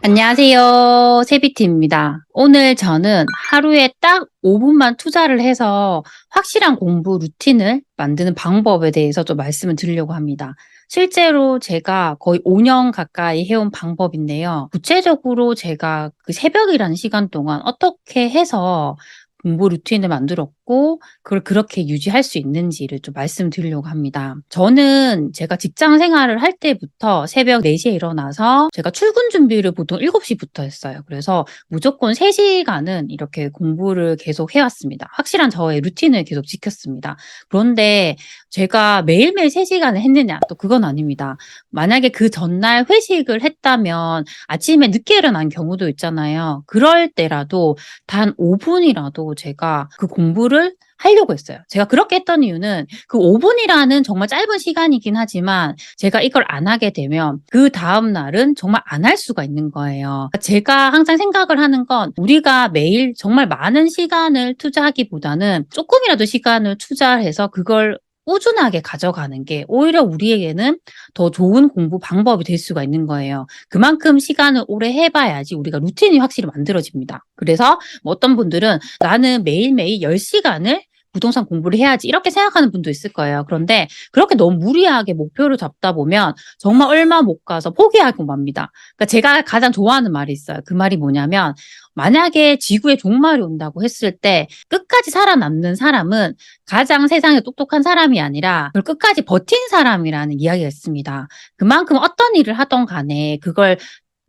안녕하세요. 세비티입니다. 오늘 저는 하루에 딱 5분만 투자를 해서 확실한 공부 루틴을 만드는 방법에 대해서 좀 말씀을 드리려고 합니다. 실제로 제가 거의 5년 가까이 해온 방법인데요. 구체적으로 제가 그 새벽이라는 시간 동안 어떻게 해서 공부 루틴을 만들었고 그걸 그렇게 유지할 수 있는지를 좀 말씀드리려고 합니다. 저는 제가 직장 생활을 할 때부터 새벽 4시에 일어나서 제가 출근 준비를 보통 7시부터 했어요. 그래서 무조건 3시간은 이렇게 공부를 계속 해왔습니다. 확실한 저의 루틴을 계속 지켰습니다. 그런데 제가 매일매일 3시간을 했느냐? 또 그건 아닙니다. 만약에 그 전날 회식을 했다면 아침에 늦게 일어난 경우도 있잖아요. 그럴 때라도 단 5분이라도 제가 그 공부를 하려고 했어요. 제가 그렇게 했던 이유는 그 5분이라는 정말 짧은 시간이긴 하지만 제가 이걸 안 하게 되면 그 다음 날은 정말 안 할 수가 있는 거예요. 제가 항상 생각을 하는 건 우리가 매일 정말 많은 시간을 투자하기보다는 조금이라도 시간을 투자해서 그걸 꾸준하게 가져가는 게 오히려 우리에게는 더 좋은 공부 방법이 될 수가 있는 거예요. 그만큼 시간을 오래 해봐야지 우리가 루틴이 확실히 만들어집니다. 그래서 뭐 어떤 분들은 나는 매일매일 10시간을 부동산 공부를 해야지 이렇게 생각하는 분도 있을 거예요. 그런데 그렇게 너무 무리하게 목표를 잡다 보면 정말 얼마 못 가서 포기하고 맙니다. 그러니까 제가 가장 좋아하는 말이 있어요. 그 말이 뭐냐면 만약에 지구에 종말이 온다고 했을 때 끝까지 살아남는 사람은 가장 세상에 똑똑한 사람이 아니라 그걸 끝까지 버틴 사람이라는 이야기가 있습니다. 그만큼 어떤 일을 하던 간에 그걸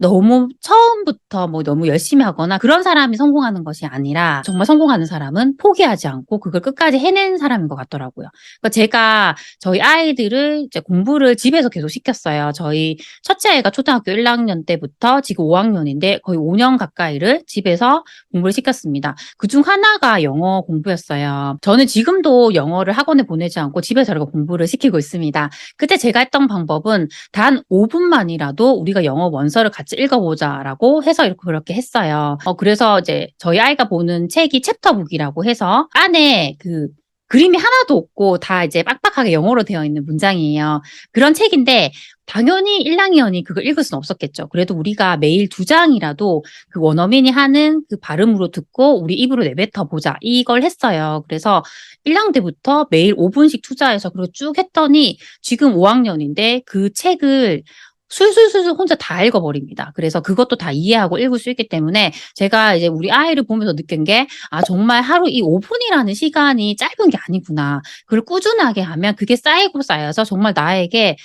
너무 처음부터 뭐 너무 열심히 하거나 그런 사람이 성공하는 것이 아니라 정말 성공하는 사람은 포기하지 않고 그걸 끝까지 해낸 사람인 것 같더라고요. 그러니까 제가 저희 아이들을 이제 공부를 집에서 계속 시켰어요. 저희 첫째 아이가 초등학교 1학년 때부터 지금 5학년인데 거의 5년 가까이를 집에서 공부를 시켰습니다. 그중 하나가 영어 공부였어요. 저는 지금도 영어를 학원에 보내지 않고 집에서 이렇게 공부를 시키고 있습니다. 그때 제가 했던 방법은 단 5분만이라도 우리가 영어 원서를 같이 읽어보자라고 해서 이렇게 그렇게 했어요. 그래서 이제 저희 아이가 보는 책이 챕터북이라고 해서 안에 그 그림이 하나도 없고 다 이제 빡빡하게 영어로 되어 있는 문장이에요. 그런 책인데 당연히 1학년이 그걸 읽을 수는 없었겠죠. 그래도 우리가 매일 2장이라도 그 원어민이 하는 그 발음으로 듣고 우리 입으로 내뱉어 보자. 이걸 했어요. 그래서 1학년 때부터 매일 5분씩 투자해서 그렇게 쭉 했더니 지금 5학년인데 그 책을 술술술술 혼자 다 읽어버립니다. 그래서 그것도 다 이해하고 읽을 수 있기 때문에 제가 이제 우리 아이를 보면서 느낀 게, 아, 정말 하루 이 5분이라는 시간이 짧은 게 아니구나. 그걸 꾸준하게 하면 그게 쌓이고 쌓여서 정말 나에게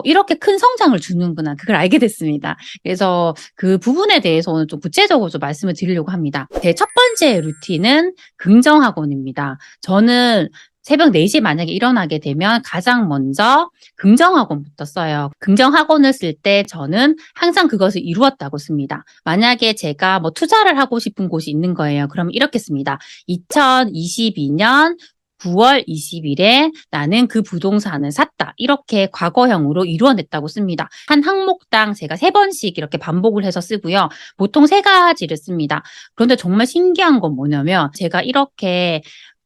이렇게 큰 성장을 주는구나. 그걸 알게 됐습니다. 그래서 그 부분에 대해서 오늘 좀 구체적으로 좀 말씀을 드리려고 합니다. 제 첫 번째 루틴은 긍정학원입니다. 저는 새벽 4시에 만약에 일어나게 되면 가장 먼저 긍정학원부터 써요. 긍정학원을 쓸 때 저는 항상 그것을 이루었다고 씁니다. 만약에 제가 뭐 투자를 하고 싶은 곳이 있는 거예요. 그러면 이렇게 씁니다. 2022년 9월 20일에 나는 그 부동산을 샀다. 이렇게 과거형으로 이루어냈다고 씁니다. 한 항목당 제가 3번씩 이렇게 반복을 해서 쓰고요. 보통 3가지를 씁니다. 그런데 정말 신기한 건 뭐냐면 제가 이렇게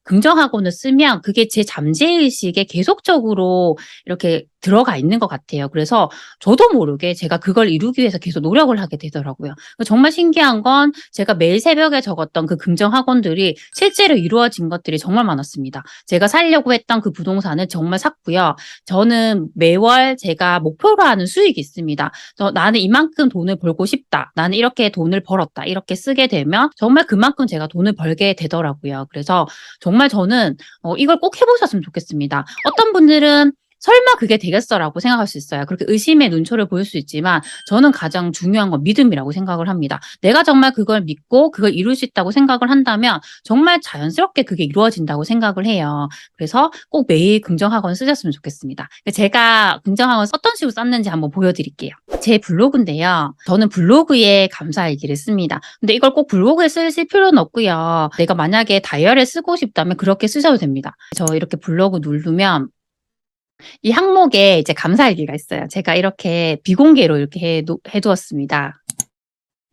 긍정학원을 쓰면 그게 제 잠재의식에 계속적으로 이렇게 들어가 있는 것 같아요. 그래서 저도 모르게 제가 그걸 이루기 위해서 계속 노력을 하게 되더라고요. 정말 신기한 건 제가 매일 새벽에 적었던 그 긍정학원들이 실제로 이루어진 것들이 정말 많았습니다. 제가 살려고 했던 그 부동산을 정말 샀고요. 저는 매월 제가 목표로 하는 수익이 있습니다. 나는 이만큼 돈을 벌고 싶다. 나는 이렇게 돈을 벌었다. 이렇게 쓰게 되면 정말 그만큼 제가 돈을 벌게 되더라고요. 그래서 정말 저는 이걸 꼭 해보셨으면 좋겠습니다. 어떤 분들은 설마 그게 되겠어라고 생각할 수 있어요. 그렇게 의심의 눈초리를 보일 수 있지만 저는 가장 중요한 건 믿음이라고 생각을 합니다. 내가 정말 그걸 믿고 그걸 이룰 수 있다고 생각을 한다면 정말 자연스럽게 그게 이루어진다고 생각을 해요. 그래서 꼭 매일 긍정학원 쓰셨으면 좋겠습니다. 제가 긍정학원 어떤 식으로 썼는지 한번 보여드릴게요. 제 블로그인데요. 저는 블로그에 감사일기를 씁니다. 근데 이걸 꼭 블로그에 쓰실 필요는 없고요. 내가 만약에 다이어리를 쓰고 싶다면 그렇게 쓰셔도 됩니다. 저 이렇게 블로그 누르면 이 항목에 이제 감사일기가 있어요. 제가 이렇게 비공개로 이렇게 해두었습니다.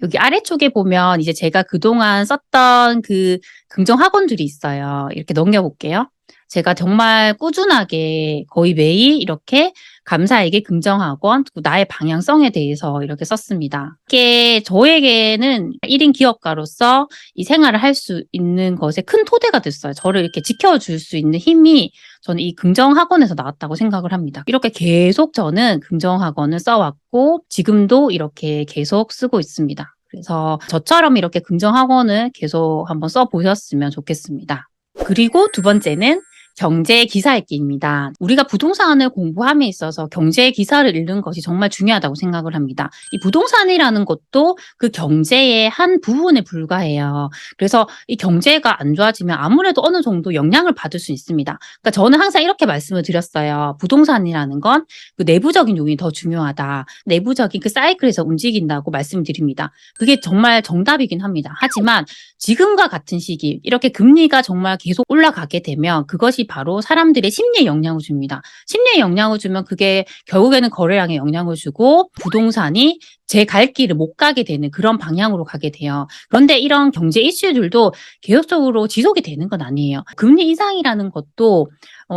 여기 아래쪽에 보면 이제 제가 그동안 썼던 그 긍정 학원들이 있어요. 이렇게 넘겨볼게요. 제가 정말 꾸준하게 거의 매일 이렇게 감사에게 긍정학원, 그리고 나의 방향성에 대해서 이렇게 썼습니다. 이게 저에게는 1인 기업가로서 이 생활을 할 수 있는 것에 큰 토대가 됐어요. 저를 이렇게 지켜줄 수 있는 힘이 저는 이 긍정학원에서 나왔다고 생각을 합니다. 이렇게 계속 저는 긍정학원을 써왔고 지금도 이렇게 계속 쓰고 있습니다. 그래서 저처럼 이렇게 긍정학원을 계속 한번 써보셨으면 좋겠습니다. 그리고 두 번째는 경제 기사 읽기입니다. 우리가 부동산을 공부함에 있어서 경제 기사를 읽는 것이 정말 중요하다고 생각을 합니다. 이 부동산이라는 것도 그 경제의 한 부분에 불과해요. 그래서 이 경제가 안 좋아지면 아무래도 어느 정도 영향을 받을 수 있습니다. 그러니까 저는 항상 이렇게 말씀을 드렸어요. 부동산이라는 건 그 내부적인 요인이 더 중요하다. 내부적인 그 사이클에서 움직인다고 말씀드립니다. 그게 정말 정답이긴 합니다. 하지만 지금과 같은 시기 이렇게 금리가 정말 계속 올라가게 되면 그것이 바로 사람들의 심리에 영향을 줍니다. 심리에 영향을 주면 그게 결국에는 거래량에 영향을 주고 부동산이 제 갈 길을 못 가게 되는 그런 방향으로 가게 돼요. 그런데 이런 경제 이슈들도 계속적으로 지속이 되는 건 아니에요. 금리 인상이라는 것도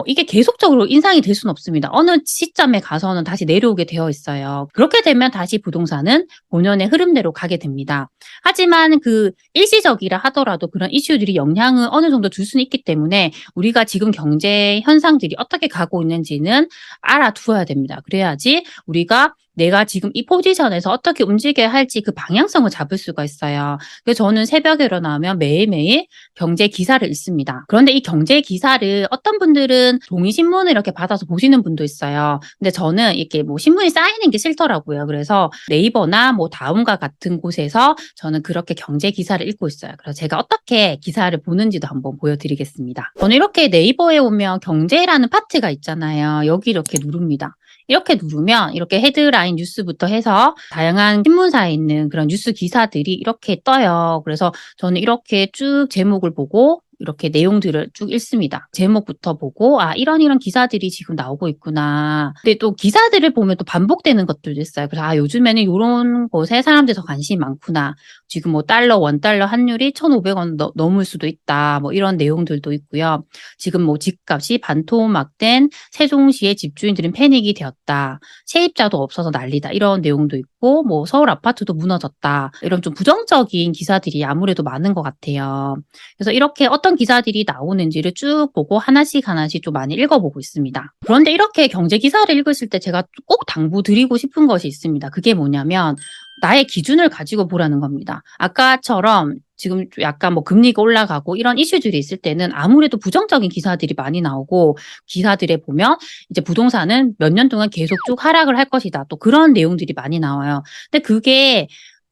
이게 계속적으로 인상이 될 수는 없습니다. 어느 시점에 가서는 다시 내려오게 되어 있어요. 그렇게 되면 다시 부동산은 본연의 흐름대로 가게 됩니다. 하지만 그 일시적이라 하더라도 그런 이슈들이 영향을 어느 정도 줄 수는 있기 때문에 우리가 지금 경제 현상들이 어떻게 가고 있는지는 알아두어야 됩니다. 그래야지 우리가 내가 지금 이 포지션에서 어떻게 움직여야 할지 그 방향성을 잡을 수가 있어요. 그래서 저는 새벽에 일어나면 매일매일 경제 기사를 읽습니다. 그런데 이 경제 기사를 어떤 분들은 종이 신문을 이렇게 받아서 보시는 분도 있어요. 근데 저는 이렇게 뭐 신문이 쌓이는 게 싫더라고요. 그래서 네이버나 뭐 다음과 같은 곳에서 저는 그렇게 경제 기사를 읽고 있어요. 그래서 제가 어떻게 기사를 보는지도 한번 보여드리겠습니다. 저는 이렇게 네이버에 오면 경제라는 파트가 있잖아요. 여기 이렇게 누릅니다. 이렇게 누르면 이렇게 헤드라인 뉴스부터 해서 다양한 신문사에 있는 그런 뉴스 기사들이 이렇게 떠요. 그래서 저는 이렇게 쭉 제목을 보고 이렇게 내용들을 쭉 읽습니다. 제목부터 보고 이런 기사들이 지금 나오고 있구나. 근데 또 기사들을 보면 또 반복되는 것들도 있어요. 그래서 요즘에는 이런 곳에 사람들이 더 관심이 많구나. 지금 뭐 원달러 환율이 1,500원 넘을 수도 있다. 뭐 이런 내용들도 있고요. 지금 뭐 집값이 반토막된 세종시의 집주인들은 패닉이 되었다. 세입자도 없어서 난리다. 이런 내용도 있고 뭐 서울 아파트도 무너졌다. 이런 좀 부정적인 기사들이 아무래도 많은 것 같아요. 그래서 이렇게 어떤 기사들이 나오는지를 쭉 보고 하나씩 좀 많이 읽어보고 있습니다. 그런데 이렇게 경제 기사를 읽으실 때 제가 꼭 당부드리고 싶은 것이 있습니다. 그게 뭐냐면 나의 기준을 가지고 보라는 겁니다. 아까처럼 지금 약간 뭐 금리가 올라가고 이런 이슈들이 있을 때는 아무래도 부정적인 기사들이 많이 나오고 기사들에 보면 이제 부동산은 몇 년 동안 계속 쭉 하락을 할 것이다. 또 그런 내용들이 많이 나와요. 근데 그게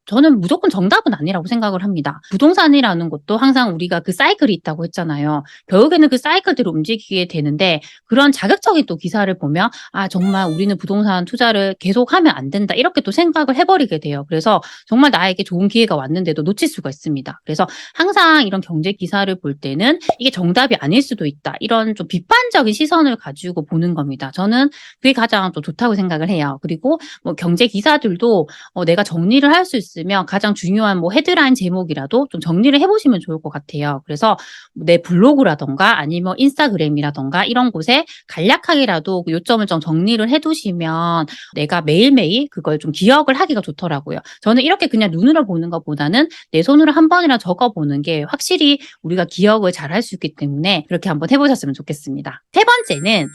저는 무조건 정답은 아니라고 생각을 합니다. 부동산이라는 것도 항상 우리가 그 사이클이 있다고 했잖아요. 결국에는 그 사이클대로 움직이게 되는데 그런 자극적인 또 기사를 보면 정말 우리는 부동산 투자를 계속하면 안 된다. 이렇게 또 생각을 해버리게 돼요. 그래서 정말 나에게 좋은 기회가 왔는데도 놓칠 수가 있습니다. 그래서 항상 이런 경제 기사를 볼 때는 이게 정답이 아닐 수도 있다. 이런 좀 비판적인 시선을 가지고 보는 겁니다. 저는 그게 가장 또 좋다고 생각을 해요. 그리고 뭐 경제 기사들도 내가 정리를 할 수 있으면 가장 중요한 뭐 헤드라인 제목이라도 좀 정리를 해보시면 좋을 것 같아요. 그래서 내 블로그라던가 아니면 인스타그램이라던가 이런 곳에 간략하게라도 그 요점을 좀 정리를 해두시면 내가 매일매일 그걸 좀 기억을 하기가 좋더라고요. 저는 이렇게 그냥 눈으로 보는 것보다는 내 손으로 한 번이라 적어보는 게 확실히 우리가 기억을 잘 할 수 있기 때문에 그렇게 한번 해보셨으면 좋겠습니다. 세 번째는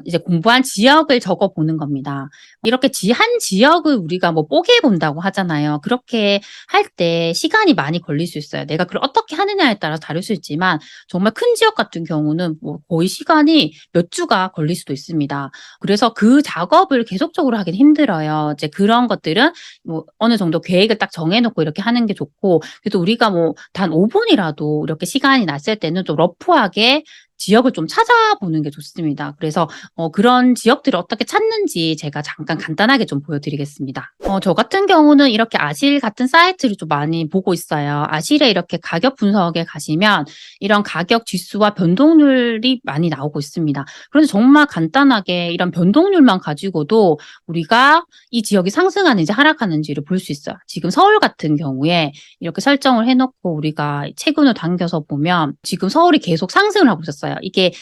이제 공부한 지역을 적어보는 겁니다. 이렇게 한 지역을 우리가 뭐 뽀개 본다고 하잖아요. 그렇게 할 때 시간이 많이 걸릴 수 있어요. 내가 그걸 어떻게 하느냐에 따라 다를 수 있지만 정말 큰 지역 같은 경우는 뭐 거의 시간이 몇 주가 걸릴 수도 있습니다. 그래서 그 작업을 계속적으로 하긴 힘들어요. 이제 그런 것들은 뭐 어느 정도 계획을 딱 정해놓고 이렇게 하는 게 좋고, 그래도 우리가 뭐 단 5분이라도 이렇게 시간이 났을 때는 좀 러프하게 지역을 좀 찾아보는 게 좋습니다. 그래서 그런 지역들을 어떻게 찾는지 제가 잠깐 간단하게 좀 보여드리겠습니다. 저 같은 경우는 이렇게 아실 같은 사이트를 좀 많이 보고 있어요. 아실에 이렇게 가격 분석에 가시면 이런 가격 지수와 변동률이 많이 나오고 있습니다. 그런데 정말 간단하게 이런 변동률만 가지고도 우리가 이 지역이 상승하는지 하락하는지를 볼 수 있어요. 지금 서울 같은 경우에 이렇게 설정을 해놓고 우리가 최근을 당겨서 보면 지금 서울이 계속 상승을 하고 있었어요. 이게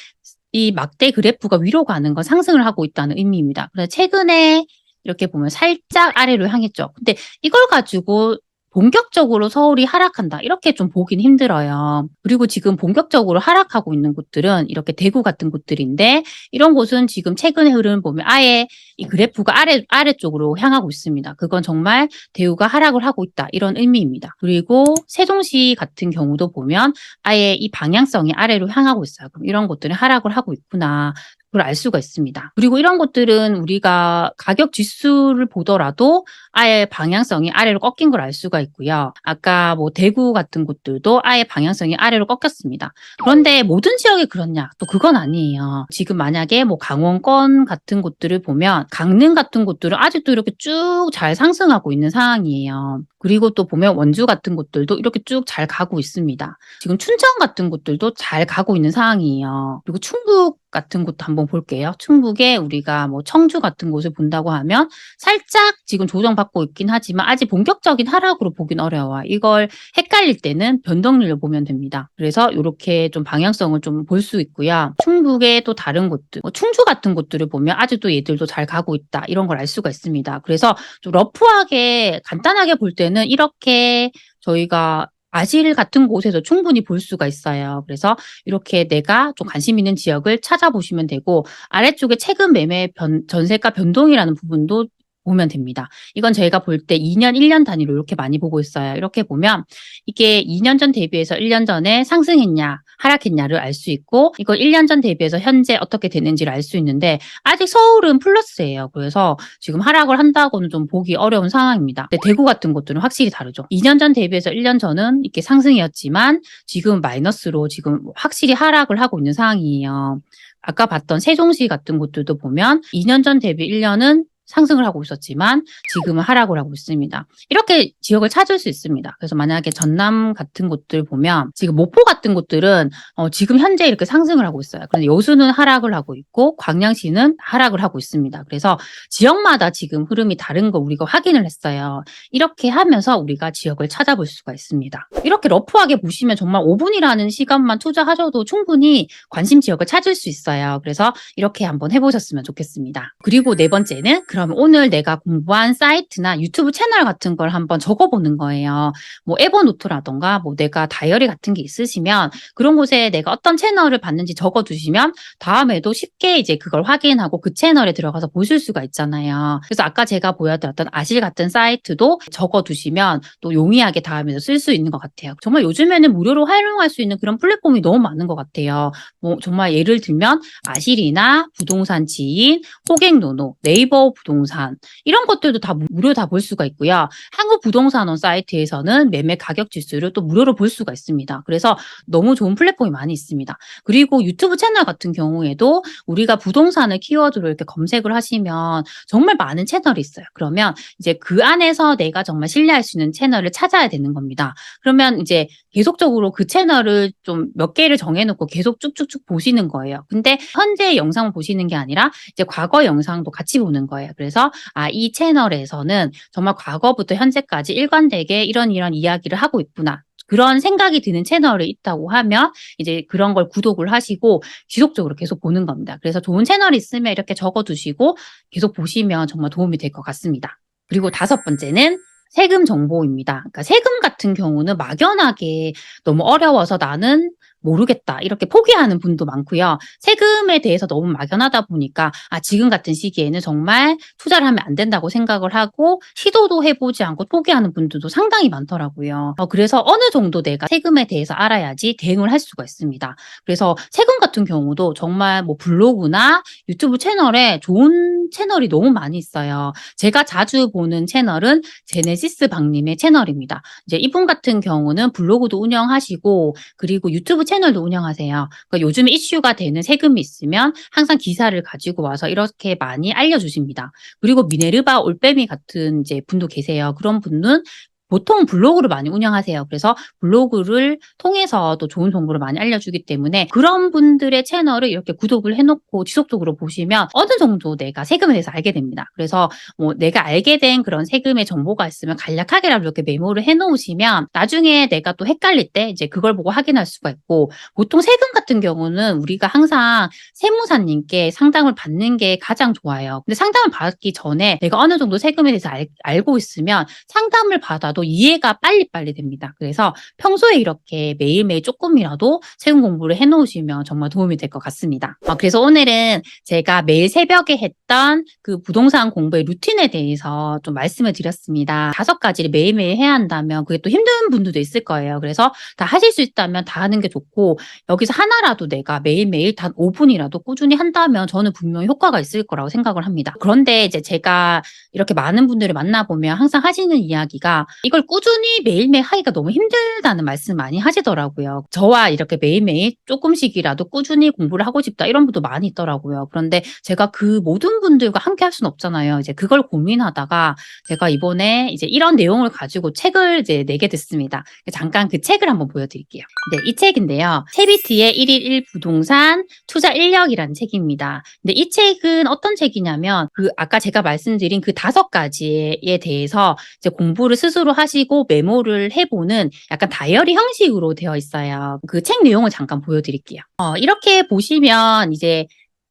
이 막대 그래프가 위로 가는 건 상승을 하고 있다는 의미입니다. 그래서 최근에 이렇게 보면 살짝 아래로 향했죠. 근데 이걸 가지고 본격적으로 서울이 하락한다. 이렇게 좀 보긴 힘들어요. 그리고 지금 본격적으로 하락하고 있는 곳들은 이렇게 대구 같은 곳들인데 이런 곳은 지금 최근의 흐름을 보면 아예 이 그래프가 아래쪽으로 향하고 있습니다. 그건 정말 대우가 하락을 하고 있다. 이런 의미입니다. 그리고 세종시 같은 경우도 보면 아예 이 방향성이 아래로 향하고 있어요. 그럼 이런 곳들은 하락을 하고 있구나. 그걸 알 수가 있습니다. 그리고 이런 것들은 우리가 가격 지수를 보더라도 아예 방향성이 아래로 꺾인 걸 알 수가 있고요. 아까 뭐 대구 같은 곳들도 아예 방향성이 아래로 꺾였습니다. 그런데 모든 지역이 그렇냐? 또 그건 아니에요. 지금 만약에 뭐 강원권 같은 곳들을 보면 강릉 같은 곳들은 아직도 이렇게 쭉 잘 상승하고 있는 상황이에요. 그리고 또 보면 원주 같은 곳들도 이렇게 쭉 잘 가고 있습니다. 지금 춘천 같은 곳들도 잘 가고 있는 상황이에요. 그리고 충북 같은 곳도 한번 볼게요. 충북에 우리가 뭐 청주 같은 곳을 본다고 하면 살짝 지금 조정받고 있긴 하지만 아직 본격적인 하락으로 보긴 어려워요. 이걸 헷갈릴 때는 변동률로 보면 됩니다. 그래서 이렇게 좀 방향성을 좀 볼 수 있고요. 충북의 또 다른 곳들, 뭐 충주 같은 곳들을 보면 아직도 얘들도 잘 가고 있다. 이런 걸 알 수가 있습니다. 그래서 좀 러프하게 간단하게 볼 때는 이렇게 저희가 아실 같은 곳에서 충분히 볼 수가 있어요. 그래서 이렇게 내가 좀 관심 있는 지역을 찾아보시면 되고 아래쪽에 최근 매매 전세가 변동이라는 부분도 보면 됩니다. 이건 저희가 볼 때 2년, 1년 단위로 이렇게 많이 보고 있어요. 이렇게 보면 이게 2년 전 대비해서 1년 전에 상승했냐, 하락했냐를 알 수 있고 이거 1년 전 대비해서 현재 어떻게 되는지를 알 수 있는데 아직 서울은 플러스예요. 그래서 지금 하락을 한다고는 좀 보기 어려운 상황입니다. 근데 대구 같은 곳들은 확실히 다르죠. 2년 전 대비해서 1년 전은 이렇게 상승이었지만 지금 마이너스로 지금 확실히 하락을 하고 있는 상황이에요. 아까 봤던 세종시 같은 곳들도 보면 2년 전 대비 1년은 상승을 하고 있었지만 지금은 하락을 하고 있습니다. 이렇게 지역을 찾을 수 있습니다. 그래서 만약에 전남 같은 곳들 보면 지금 목포 같은 곳들은 지금 현재 이렇게 상승을 하고 있어요. 그런데 여수는 하락을 하고 있고 광양시는 하락을 하고 있습니다. 그래서 지역마다 지금 흐름이 다른 거 우리가 확인을 했어요. 이렇게 하면서 우리가 지역을 찾아볼 수가 있습니다. 이렇게 러프하게 보시면 정말 5분이라는 시간만 투자하셔도 충분히 관심 지역을 찾을 수 있어요. 그래서 이렇게 한번 해보셨으면 좋겠습니다. 그리고 네 번째는 그럼 오늘 내가 공부한 사이트나 유튜브 채널 같은 걸 한번 적어보는 거예요. 뭐 에버노트라던가 뭐 내가 다이어리 같은 게 있으시면 그런 곳에 내가 어떤 채널을 봤는지 적어두시면 다음에도 쉽게 이제 그걸 확인하고 그 채널에 들어가서 보실 수가 있잖아요. 그래서 아까 제가 보여드렸던 아실 같은 사이트도 적어두시면 또 용이하게 다음에도 쓸 수 있는 것 같아요. 정말 요즘에는 무료로 활용할 수 있는 그런 플랫폼이 너무 많은 것 같아요. 뭐 정말 예를 들면 아실이나 부동산 지인, 호갱노노, 네이버 부동산 이런 것들도 다 무료 다 볼 수가 있고요. 한국부동산원 사이트에서는 매매 가격 지수를 또 무료로 볼 수가 있습니다. 그래서 너무 좋은 플랫폼이 많이 있습니다. 그리고 유튜브 채널 같은 경우에도 우리가 부동산을 키워드로 이렇게 검색을 하시면 정말 많은 채널이 있어요. 그러면 이제 그 안에서 내가 정말 신뢰할 수 있는 채널을 찾아야 되는 겁니다. 그러면 이제 계속적으로 그 채널을 좀 몇 개를 정해놓고 계속 쭉쭉쭉 보시는 거예요. 근데 현재 영상을 보시는 게 아니라 이제 과거 영상도 같이 보는 거예요. 그래서 이 채널에서는 정말 과거부터 현재까지 일관되게 이런 이야기를 하고 있구나. 그런 생각이 드는 채널이 있다고 하면 이제 그런 걸 구독을 하시고 지속적으로 계속 보는 겁니다. 그래서 좋은 채널이 있으면 이렇게 적어두시고 계속 보시면 정말 도움이 될 것 같습니다. 그리고 다섯 번째는 세금 정보입니다. 그러니까 세금 같은 경우는 막연하게 너무 어려워서 나는 모르겠다 이렇게 포기하는 분도 많고요. 세금에 대해서 너무 막연하다 보니까 지금 같은 시기에는 정말 투자를 하면 안 된다고 생각을 하고 시도도 해보지 않고 포기하는 분들도 상당히 많더라고요. 그래서 어느 정도 내가 세금에 대해서 알아야지 대응을 할 수가 있습니다. 그래서 세금 같은 경우도 정말 뭐 블로그나 유튜브 채널에 좋은 채널이 너무 많이 있어요. 제가 자주 보는 채널은 제네시스 박님의 채널입니다. 이제 이분 같은 경우는 블로그도 운영하시고 그리고 유튜브 채널도 운영하세요. 그러니까 요즘에 이슈가 되는 세금이 있으면 항상 기사를 가지고 와서 이렇게 많이 알려주십니다. 그리고 미네르바 올빼미 같은 이제 분도 계세요. 그런 분은 보통 블로그를 많이 운영하세요. 그래서 블로그를 통해서 또 좋은 정보를 많이 알려주기 때문에 그런 분들의 채널을 이렇게 구독을 해놓고 지속적으로 보시면 어느 정도 내가 세금에 대해서 알게 됩니다. 그래서 뭐 내가 알게 된 그런 세금의 정보가 있으면 간략하게라도 이렇게 메모를 해놓으시면 나중에 내가 또 헷갈릴 때 이제 그걸 보고 확인할 수가 있고, 보통 세금 같은 경우는 우리가 항상 세무사님께 상담을 받는 게 가장 좋아요. 근데 상담을 받기 전에 내가 어느 정도 세금에 대해서 알고 있으면 상담을 받아도 이해가 빨리빨리 됩니다. 그래서 평소에 이렇게 매일매일 조금이라도 세금 공부를 해놓으시면 정말 도움이 될 것 같습니다. 그래서 오늘은 제가 매일 새벽에 했던 그 부동산 공부의 루틴에 대해서 좀 말씀을 드렸습니다. 5가지를 매일매일 해야 한다면 그게 또 힘든 분들도 있을 거예요. 그래서 다 하실 수 있다면 다 하는 게 좋고, 여기서 하나라도 내가 매일매일 단 5분이라도 꾸준히 한다면 저는 분명히 효과가 있을 거라고 생각을 합니다. 그런데 이제 제가 이렇게 많은 분들을 만나보면 항상 하시는 이야기가 이걸 꾸준히 매일매일 하기가 너무 힘들다는 말씀 많이 하시더라고요. 저와 이렇게 매일매일 조금씩이라도 꾸준히 공부를 하고 싶다 이런 분도 많이 있더라고요. 그런데 제가 그 모든 분들과 함께 할 수는 없잖아요. 이제 그걸 고민하다가 제가 이번에 이제 이런 내용을 가지고 책을 이제 내게 됐습니다. 잠깐 그 책을 한번 보여드릴게요. 네, 이 책인데요. 채비티의 1일 1부동산 투자 인력이라는 책입니다. 근데 이 책은 어떤 책이냐면 그 아까 제가 말씀드린 그 5가지에 대해서 이제 공부를 스스로 하시고 메모를 해보는 약간 다이어리 형식으로 되어 있어요. 그 책 내용을 잠깐 보여드릴게요. 이렇게 보시면 이제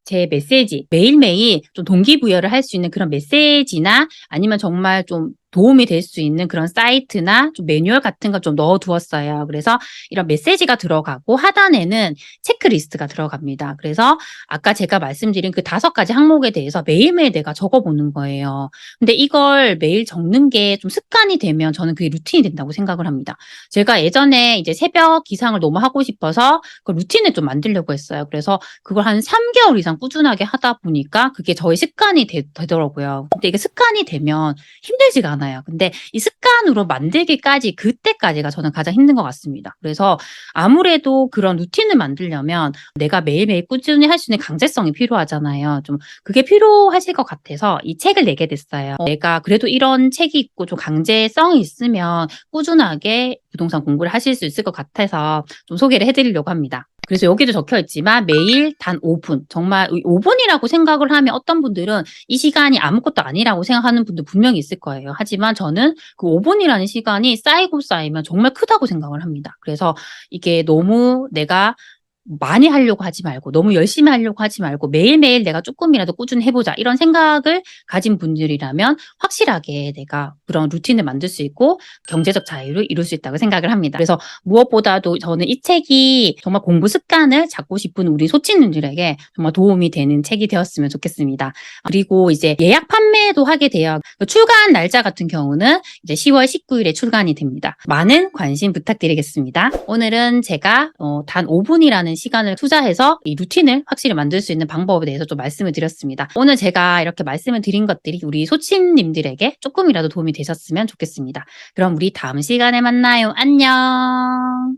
제 메시지, 매일매일 좀 동기부여를 할 수 있는 그런 메시지나 아니면 정말 좀 도움이 될 수 있는 그런 사이트나 좀 매뉴얼 같은 거 좀 넣어두었어요. 그래서 이런 메시지가 들어가고 하단에는 체크리스트가 들어갑니다. 그래서 아까 제가 말씀드린 그 5가지 항목에 대해서 매일매일 내가 적어보는 거예요. 근데 이걸 매일 적는 게 좀 습관이 되면 저는 그게 루틴이 된다고 생각을 합니다. 제가 예전에 이제 새벽 기상을 너무 하고 싶어서 그 루틴을 좀 만들려고 했어요. 그래서 그걸 한 3개월 이상 꾸준하게 하다 보니까 그게 저의 습관이 되더라고요. 근데 이게 습관이 되면 힘들지가 않아요. 근데 이 습관으로 만들기까지 그때까지가 저는 가장 힘든 것 같습니다. 그래서 아무래도 그런 루틴을 만들려면 내가 매일매일 꾸준히 할 수 있는 강제성이 필요하잖아요. 좀 그게 필요하실 것 같아서 이 책을 내게 됐어요. 내가 그래도 이런 책이 있고 좀 강제성이 있으면 꾸준하게 부동산 공부를 하실 수 있을 것 같아서 좀 소개를 해드리려고 합니다. 그래서 여기도 적혀 있지만 매일 단 5분, 정말 5분이라고 생각을 하면 어떤 분들은 이 시간이 아무것도 아니라고 생각하는 분도 분명히 있을 거예요. 하지만 저는 그 5분이라는 시간이 쌓이고 쌓이면 정말 크다고 생각을 합니다. 그래서 이게 너무 내가 많이 하려고 하지 말고 너무 열심히 하려고 하지 말고 매일매일 내가 조금이라도 꾸준히 해보자 이런 생각을 가진 분들이라면 확실하게 내가 그런 루틴을 만들 수 있고 경제적 자유를 이룰 수 있다고 생각을 합니다. 그래서 무엇보다도 저는 이 책이 정말 공부 습관을 잡고 싶은 우리 소친님들에게 정말 도움이 되는 책이 되었으면 좋겠습니다. 그리고 이제 예약 판매도 하게 돼요. 출간 날짜 같은 경우는 이제 10월 19일에 출간이 됩니다. 많은 관심 부탁드리겠습니다. 오늘은 제가 단 5분이라는 시간을 투자해서 이 루틴을 확실히 만들 수 있는 방법에 대해서 좀 말씀을 드렸습니다. 오늘 제가 이렇게 말씀을 드린 것들이 우리 소친님들에게 조금이라도 도움이 되셨으면 좋겠습니다. 그럼 우리 다음 시간에 만나요. 안녕.